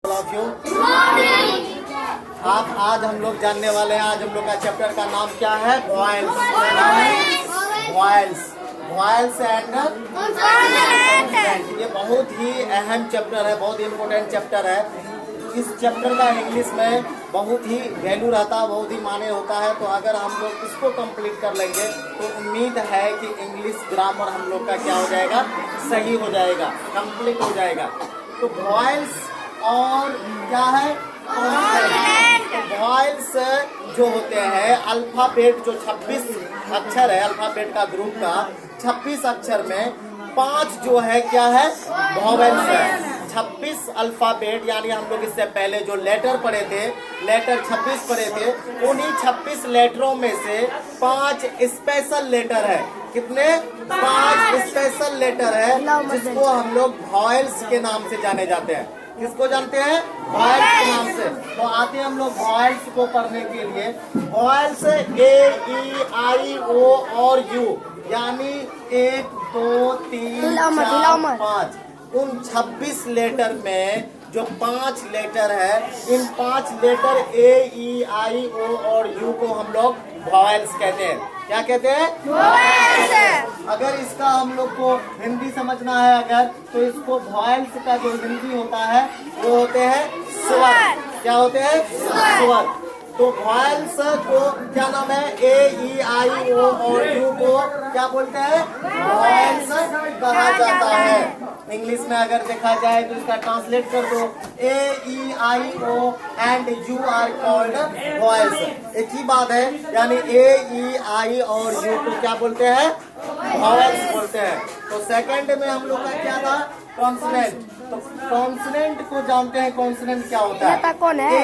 आप आज हम लोग जानने वाले हैं। आज हम लोग का चैप्टर का नाम क्या है? वॉयल्स। वॉयल्स वॉयल्स एंड ये बहुत ही अहम चैप्टर है, बहुत ही इम्पोर्टेंट चैप्टर है। इस चैप्टर का इंग्लिश में बहुत ही वैल्यू रहता है, बहुत ही माने होता है। तो अगर हम लोग इसको कंप्लीट कर लेंगे तो उम्मीद है कि इंग्लिश ग्रामर हम लोग का क्या हो जाएगा, सही हो जाएगा, कंप्लीट हो जाएगा। तो वॉयल्स और क्या है, वॉयल्स जो होते हैं अल्फाबेट, जो 26 अक्षर है अल्फाबेट का ग्रुप का, 26 अक्षर में 5 जो है क्या है, वॉवेल्स है। 26 अल्फाबेट यानी हम लोग इससे पहले जो लेटर पढ़े थे, लेटर 26 पढ़े थे, उन्हीं 26 लेटरों में से 5 स्पेशल लेटर है। कितने? 5 स्पेशल लेटर है जिसको हम लोग वॉयल्स के नाम से जाने जाते हैं। किसको जानते हैं? वॉयल्स के नाम से। तो आते हैं हम लोग वॉयल्स को पढ़ने के लिए। वॉयल्स A-E-I-O और U यानी 1 2 3 4 5, उन 26 लेटर में जो 5 लेटर है, इन 5 लेटर A-E-I-O और U को हम लोग वॉयल्स कहते हैं। क्या कहते हैं? वॉयल्स। अगर इसका हम लोग को हिंदी समझना है अगर, तो इसको वॉयल्स का जो हिंदी होता है वो होते हैं स्वर। क्या होते हैं? स्वर। तो वॉयल्स को क्या नाम है? A-E-I-O और U को क्या बोलते हैं? वॉयल्स कहा जाता है। इंग्लिश में अगर देखा जाए तो इसका ट्रांसलेट कर दो, A-E-I-O and U are called vowels. एक ही बात है, यानी A-E-I और U को क्या बोलते हैं? वॉयल्स बोलते हैं। तो सेकंड में हम लोग का क्या था? कॉन्सोनेंट। तो कॉन्सोनेंट को जानते हैं, कॉन्सोनेंट क्या होता है?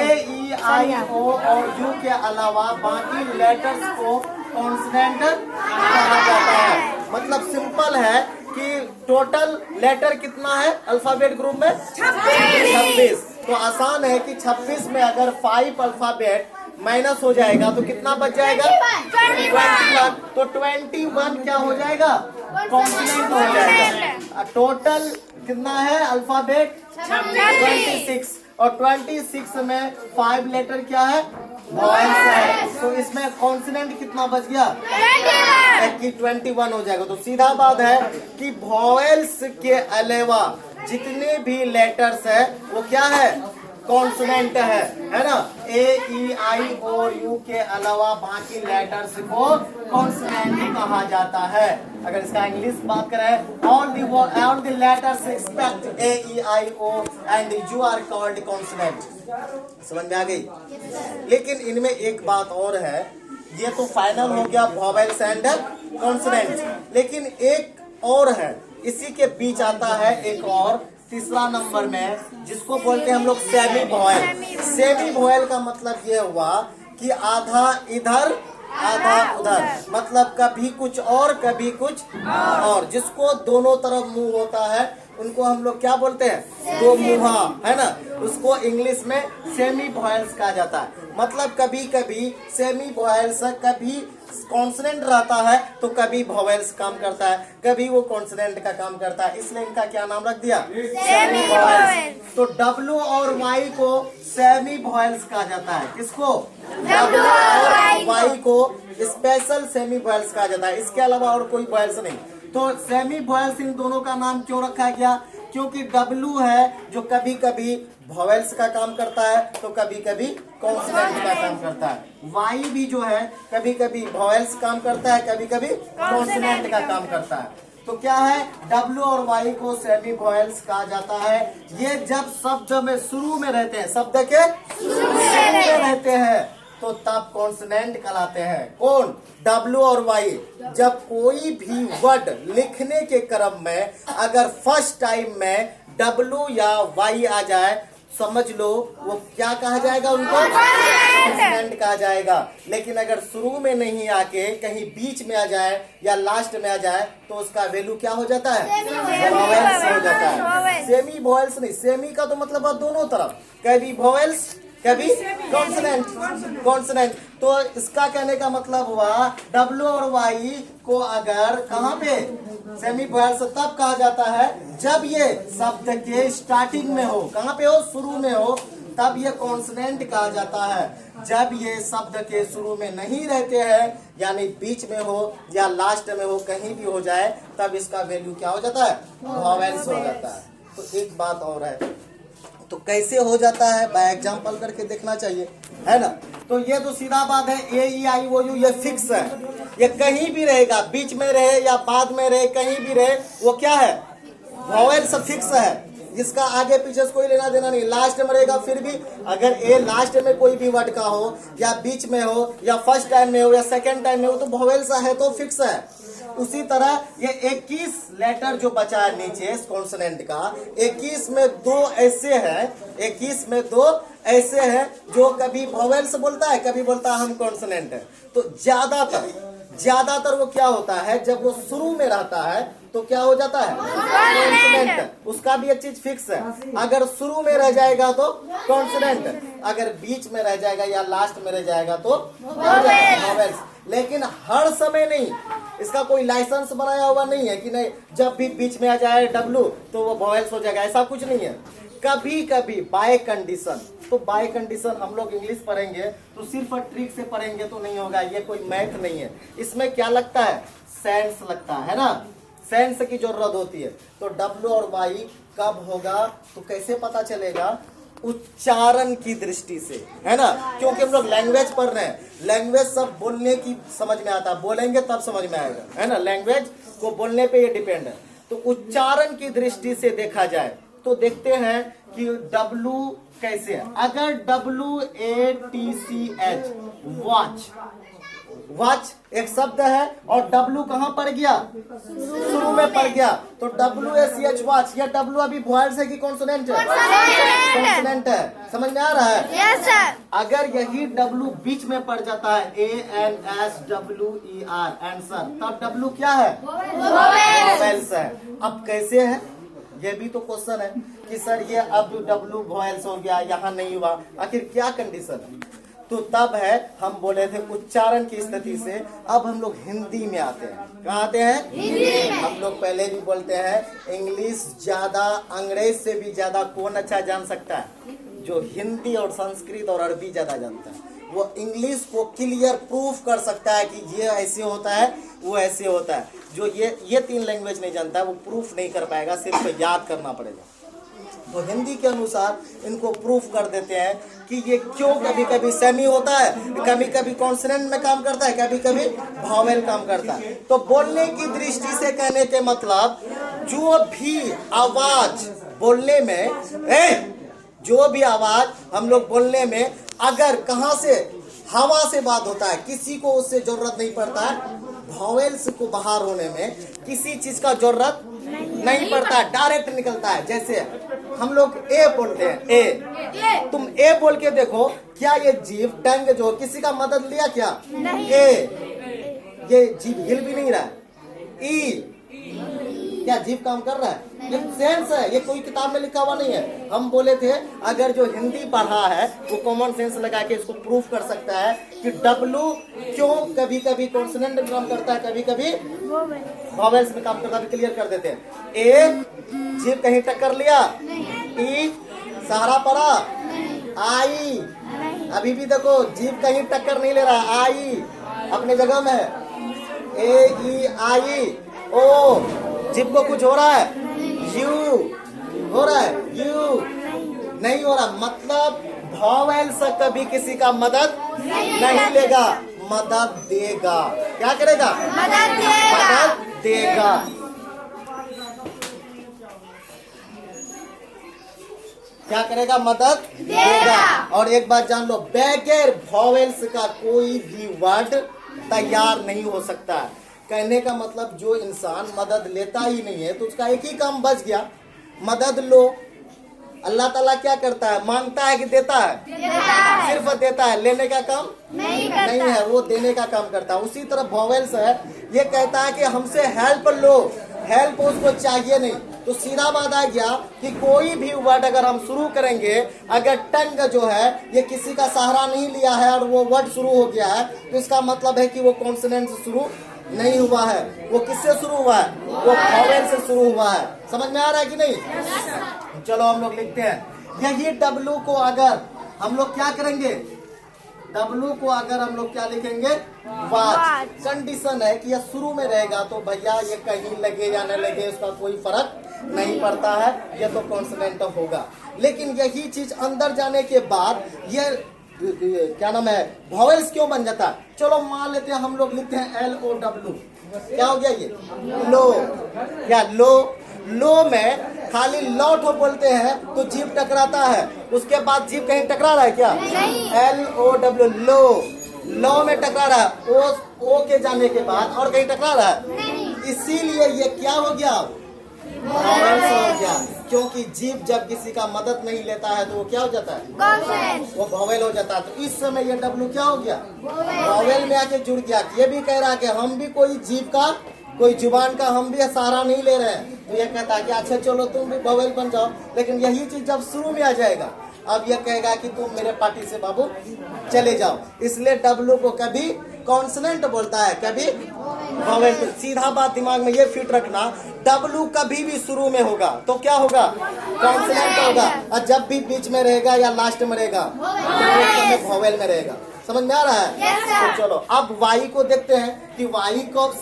A-E-I-O और U के अलावा बाकी लेटर्स को कॉन्सोनेंट कहा जाता है। मतलब सिंपल है कि टोटल लेटर कितना है अल्फाबेट ग्रुप में? 26। तो आसान है कि 26 में अगर 5 अल्फाबेट माइनस हो जाएगा तो कितना बच जाएगा? 21। तो 21 क्या हो जाएगा? कॉन्सोनेंट हो जाएगा। टोटल कितना है अल्फाबेट? 26। और 26 में 5 लेटर क्या है? वॉयल्स है। तो इसमें कॉन्सोनेंट कितना बच गया? 21 हो जाएगा। तो सीधा बात है कि वॉयल्स के अलावा जितने भी लेटर्स है वो क्या है? कॉन्सोनेंट है ना? A-E-I और U के अलावा बाकी लेटर्स को कॉन्सोनेंट कहा जाता है। अगर इसका इंग्लिश बात करें, all the letters except A-E-I-O and U are called consonant। समझ में आ गई? लेकिन इनमें एक बात और है, ये तो फाइनल हो गया वॉवेल्स एंड कॉन्सोनेंट, लेकिन एक और है, इसी के बीच आता है एक और तीसरा नंबर में, जिसको बोलते हैं हम लोग सेमी वॉयल। सेमी वॉयल का मतलब ये हुआ कि आधा इधर आधा उधर, मतलब कभी कुछ और कभी कुछ और, जिसको दोनों तरफ मुंह होता है उनको हम लोग क्या बोलते हैं? दो मुहा, है ना? उसको इंग्लिश में सेमी वॉयल्स कहा जाता है। मतलब कभी कभी सेमी वॉयल्स, कभी कॉन्सोनेंट रहता है तो कभी वॉवेल्स काम करता है, कभी वो कॉन्सोनेंट का काम करता है, इसलिए इनका क्या नाम रख दिया? Semi vowels. तो W और Y को सेमी वॉवेल्स कहा जाता है। किसको? W और Y को स्पेशल सेमी वॉवेल्स कहा जाता है। इसके अलावा और कोई वॉवेल्स नहीं। तो सेमी वॉवेल्स इन दोनों का नाम क्यों रखा गया? क्योंकि W है जो कभी कभी वॉवेल्स का काम करता है तो कभी कभी कॉन्सोनेंट का काम करता है। Y भी जो है कभी कभी वॉवेल्स काम करता है, कभी कभी कॉन्सोनेंट का काम करता है। तो क्या है? W और Y को सेमी वॉवेल्स कहा जाता है। ये जब शब्द में शुरू में रहते हैं, शब्द के शुरू में रहते हैं, तो तब कॉन्सोनेंट कहलाते हैं। कौन? W और Y। जब कोई भी वर्ड लिखने के क्रम में अगर फर्स्ट टाइम में W या Y आ जाए, समझ लो वो क्या कहा जाएगा? उनको कॉन्सोनेंट कहा जाएगा। लेकिन अगर शुरू में नहीं आके कहीं बीच में आ जाए या लास्ट में आ जाए तो उसका वैल्यू क्या हो जाता है? वॉवेल्स हो जाता है। सेमी वॉवेल्स नहीं, सेमी का तो मतलब दोनों तरफ, कभी वॉवेल्स कभी कॉन्सोनेंट कॉन्सोनेंट। तो इसका कहने का मतलब हुआ डब्ल्यू और वाई को अगर कहाँ पे सेमी वॉयल्स तब कहा जाता है जब ये शब्द के स्टार्टिंग में हो, कहाँ पे हो, शुरू में हो, तब ये कॉन्सोनेंट कहा जाता है। जब ये शब्द के शुरू में नहीं रहते हैं यानी बीच में हो या लास्ट में हो, कहीं भी हो जाए, तब इसका वैल्यू क्या हो जाता है, वॉवेल्स हो जाता है। तो एक बात और है, तो कैसे हो जाता है बाय एग्जांपल करके देखना चाहिए, है ना। तो ये तो सीधा बात है, ए ई आई ओ यू ये फिक्स है, ये कहीं भी रहेगा, बीच में रहे या बाद में रहे, कहीं भी रहे, वो क्या है, वॉवेल्स फिक्स है, जिसका आगे पीछे से कोई लेना देना नहीं। लास्ट में रहेगा फिर भी, अगर ए लास्ट में कोई भी वर्ड का हो या बीच में हो या फर्स्ट टाइम में हो या सेकेंड टाइम में हो, तो वॉवेल्स है तो फिक्स है। उसी तरह ये 21 लेटर जो बचा है नीचे कॉन्सोनेंट का, 21 में 2 ऐसे हैं, 21 में 2 ऐसे हैं जो कभी वॉवेल्स बोलता है, कभी बोलता है हम कॉन्सोनेंट है। तो ज्यादातर वो क्या होता है, जब वो शुरू में रहता है तो क्या हो जाता है, कॉन्सोनेंट। उसका भी एक चीज फिक्स है, अगर शुरू में रह जाएगा तो कॉन्सोनेंट, अगर बीच में रह जाएगा या लास्ट में रह जाएगा तो वॉवेल्स। लेकिन हर समय नहीं, इसका कोई लाइसेंस बनाया हुआ नहीं है कि नहीं जब भी बीच में आ जाए डब्लू तो वो वॉवेल्स हो जाएगा, ऐसा कुछ नहीं है। कभी कभी बाय कंडीशन, तो बाय कंडीशन हम लोग इंग्लिश पढ़ेंगे तो सिर्फ ट्रिक से पढ़ेंगे तो नहीं होगा, ये कोई मैथ नहीं है। इसमें क्या लगता है, सेंस लगता है ना, सेंस की जरूरत होती है। तो डब्लू और वाई कब होगा तो कैसे पता चलेगा, उच्चारण की दृष्टि से, है ना, क्योंकि हम लोग लैंग्वेज पढ़ रहे हैं, लैंग्वेज सब बोलने की समझ में आता है, बोलेंगे तब समझ में आएगा, है ना, लैंग्वेज को बोलने पे ये डिपेंड है। तो उच्चारण की दृष्टि से देखा जाए तो देखते हैं कि डब्लू कैसे है। अगर WATCH वॉच, वॉच एक शब्द है और डब्लू कहाँ पड़ गया, शुरू में पड़ गया, तो WACH वॉच, या डब्लू अभी वॉइस है कि कॉन्सोनेंट है, कॉन्सोनेंट है, समझ में आ रहा है। Yes sir. अगर यही डब्लू बीच में पड़ जाता है ANSWER आंसर, तब डब्लू क्या है, वॉवेल्स है। अब कैसे है, ये भी तो क्वेश्चन है कि सर ये अब डब्लू वॉवेल्स हो गया, यहाँ नहीं हुआ, आखिर क्या कंडीशन है। तो तब है हम बोले थे उच्चारण की स्थिति से। अब हम लोग हिंदी में आते हैं, कहाँ आते हैं, हिंदी में। हम लोग पहले भी बोलते हैं इंग्लिश ज्यादा, अंग्रेज से भी ज्यादा कौन अच्छा जान सकता है, जो हिंदी और संस्कृत और अरबी ज्यादा जानता है। वो इंग्लिश को क्लियर प्रूफ कर सकता है कि ये ऐसे होता है, वो ऐसे होता है। जो ये 3 लैंग्वेज नहीं जानता है वो प्रूफ नहीं कर पाएगा, सिर्फ याद करना पड़ेगा। तो हिंदी के अनुसार इनको प्रूफ कर देते हैं कि ये क्यों कभी कभी सेमी होता है, कभी कभी कॉन्सोनेंट में काम करता है, कभी कभी वॉवेल काम करता है। तो बोलने की दृष्टि से कहने के मतलब जो भी आवाज बोलने में, जो भी आवाज हम लोग बोलने में, अगर कहाँ से, हवा से बात होता है, किसी को उससे जरूरत नहीं पड़ता है, वॉवेल्स को बाहर होने में किसी चीज का जरूरत नहीं पड़ता, डायरेक्ट निकलता है। जैसे हम लोग ए बोलते हैं, ए, तुम ए बोल के देखो, क्या ये जीभ टंग जो किसी का मदद लिया क्या, ए, ये जीभ हिल भी नहीं रहा है। ई, क्या जीभ काम कर रहा है, ये सेंस है, ये कोई किताब में लिखा हुआ नहीं है। हम बोले थे अगर जो हिंदी पढ़ा है वो कॉमन सेंस लगा के इसको प्रूफ कर सकता है कि डब्लू क्यों कभी कभी कॉन्सोनेंट में काम करता है, कभी कभी वॉवेल्स में काम करता है, क्लियर कर देते हैं। ए, जीभ कहीं टक्कर लिया, ई सहारा पड़ा, आई, अभी भी देखो जीभ कहीं टक्कर नहीं ले रहा, आई अपने जगह में है, ए ई आई, ओ जीभ को कुछ हो रहा है, यू हो रहा है, यू नहीं हो रहा, मतलब वॉवेल्स कभी किसी का मदद नहीं लेगा, मदद देगा। क्या करेगा, मदद देगा। क्या करेगा, मदद देगा। और एक बात जान लो, बगैर वॉवेल्स का कोई भी वर्ड तैयार नहीं हो सकता। कहने का मतलब जो इंसान मदद लेता ही नहीं है तो उसका एक ही काम बच गया, मदद लो। अल्लाह ताला क्या करता है, मांगता है कि देता है, सिर्फ देता है, लेने का काम नहीं है, वो देने का काम करता है। उसी तरह वॉवेल्स है, ये कहता है कि हमसे हेल्प लो, हेल्प उसको चाहिए नहीं, तो सीधा बात आ गया कि कोई भी वर्ड अगर हम शुरू करेंगे, अगर टंग जो है ये किसी का सहारा नहीं लिया है और वो वर्ड शुरू हो गया है, तो इसका मतलब है कि वो कॉन्सोनेंट से शुरू नहीं हुआ है। वो किससे शुरू हुआ है? वो वॉवेल से शुरू हुआ है। समझ में आ रहा है कि नहीं? चलो हम लोग लिखते हैं। यही डब्लू को अगर हम लोग क्या करेंगे, डब्लू को अगर हम लोग क्या लिखेंगे, वाच। कंडीशन है कि यह शुरू में रहेगा तो भैया ये कहीं लगे या न लगे उसका कोई फर्क नहीं पड़ता है, ये तो कॉन्सोनेंट होगा। लेकिन यही चीज अंदर जाने के बाद ये क्या नाम है, वॉवेल्स क्यों बन जाता है? चलो मान लेते हैं हम लोग लिखते हैं LOW। क्या हो गया ये? लो। क्या लो? लो में खाली लॉट हो बोलते हैं तो जीभ टकराता है, उसके बाद जीभ कहीं टकरा रहा है क्या? LOW, लो। लो में टकरा रहा है, ओ के जाने के बाद और कहीं टकरा रहा है, इसीलिए ये क्या हो गया? वॉवेल्स हो गया। क्योंकि जीभ जब किसी का मदद नहीं लेता है तो वो क्या हो जाता है? वो वॉवेल हो जाता है। तो इस समय ये डब्लू क्या हो गया? वॉवेल में आके जुड़ गया। ये भी कह रहा है कि हम भी कोई जीभ का, कोई जुबान का हम भी सहारा नहीं ले रहे हैं। तो ये कहता है कि अच्छा चलो तुम भी वॉवेल बन जाओ। लेकिन यही चीज जब शुरू में आ जाएगा, अब ये कहेगा कि तुम मेरे पार्टी से बाबू चले जाओ। इसलिए डब्लू को कभी कॉन्सोनेंट बोलता है, कभी वॉवेल। तो सीधा बात दिमाग में ये फिट रखना, डब्लू कभी भी शुरू में होगा तो क्या होगा? कॉन्सोनेंट होगा। और जब भी बीच में रहेगा या लास्ट में रहेगा तो वॉवेल में रहेगा। समझ में आ रहा है? तो चलो अब वाई को देखते हैं कि वाई कब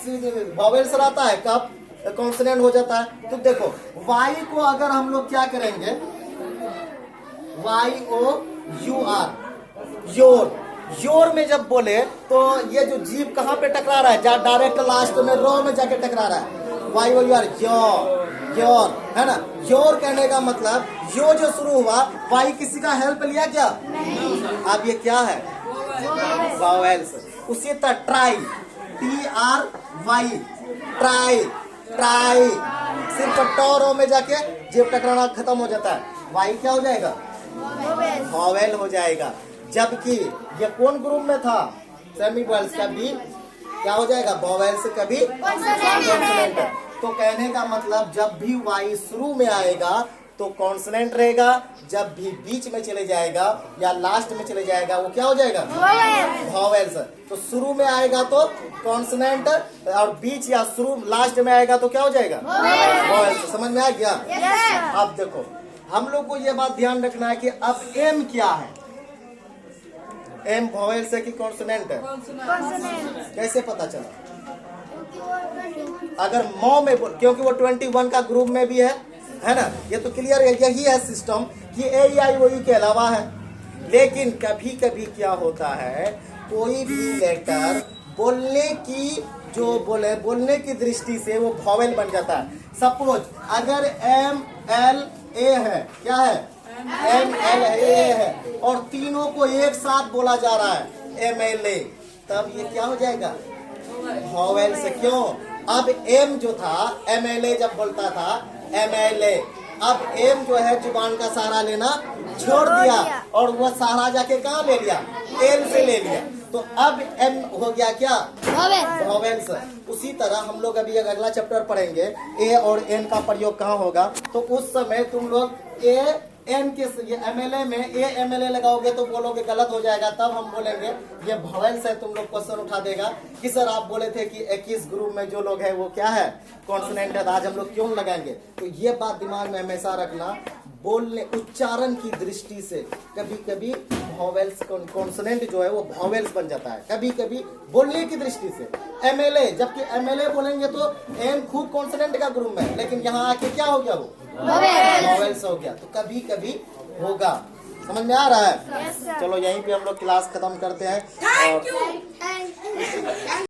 वॉवेल से रहता है, कब कॉन्सोनेंट हो जाता है। तो देखो वाई को अगर हम लोग क्या करेंगे, YOUR, योर। योर में जब बोले तो ये जो जीभ कहाँ पे टकरा रहा है? जा डायरेक्ट लास्ट में रो में जाके टकरा रहा है। YOUR, योर, है ना? योर कहने का मतलब यो जो शुरू हुआ, वाई किसी का हेल्प लिया क्या? अब ये क्या है? वॉवेल्स। उसी तरह ट्राई, TRY, ट्राई, ट्राई, सिर्फ टोरो में जाके जीभ टकराना खत्म हो जाता है, वाई क्या हो जाएगा? वॉवेल हो जाएगा। जबकि ये कौन ग्रुप में था? सेमी वॉवेल्स का भी क्या हो जाएगा? वॉवेल्स कभी कॉन्सोनेंट। तो कहने का मतलब जब भी वाई शुरू में आएगा तो कॉन्सोनेंट रहेगा, जब भी बीच में चले जाएगा या लास्ट में चले जाएगा वो क्या हो जाएगा? वॉवेल्स। तो शुरू में आएगा तो कॉन्सोनेंट और बीच या शुरू लास्ट में आएगा तो क्या हो जाएगा? वॉवेल्स। समझ में आ गया? अब देखो हम लोग को ये बात ध्यान रखना है कि अब एम क्या है? एम वॉवेल्स है कि कॉन्सोनेंट है? कैसे पता चला? अगर मौ में क्योंकि वो 21 का ग्रुप में भी है ना? ये तो क्लियर है। यही है सिस्टम कि AEIOU के अलावा है। लेकिन कभी कभी क्या होता है, कोई भी लेटर बोलने बोलने की दृष्टि से वो वॉवेल बन जाता है। सपोज अगर MLA है, क्या है? MLA है और तीनों को एक साथ बोला जा रहा है MLA, तब ये क्या हो जाएगा? वॉवेल से। क्यों? अब M जो था, MLA जब बोलता था MLA, अब M जो है जुबान का सहारा लेना छोड़ दिया और वह सहारा जाके कहाँ ले लिया? L से ले लिया। तो अब M हो गया क्या? वॉवेल्स। उसी तरह हम लोग अभी अगला चैप्टर पढ़ेंगे A और N का प्रयोग कहाँ होगा। तो उस समय तुम लोग AN के MLA में AMLA लगाओगे तो बोलोगे गलत हो जाएगा। तब हम बोलेंगे ये वॉवेल्स है। तुम लोग क्वेश्चन उठा देगा कि सर आप बोले थे कि 21 ग्रुप में जो लोग हैं वो क्या है? कॉन्सोनेंट है। आज हम लोग क्यों लगाएंगे? तो ये बात दिमाग में हमेशा रखना, बोलने उच्चारण की दृष्टि से कभी कभी वॉवेल्स कॉन्सोनेंट जो है वो वॉवेल्स बन जाता है, कभी कभी बोलने की दृष्टि से। MLA, जबकि MLA बोलेंगे तो M खुद कॉन्सोनेंट का ग्रुप में, लेकिन यहाँ आके क्या हो गया? वो वॉवेल्स हो गया। तो कभी कभी होगा। समझ में आ रहा है? चलो यहीं पे हम लोग क्लास खत्म करते हैं।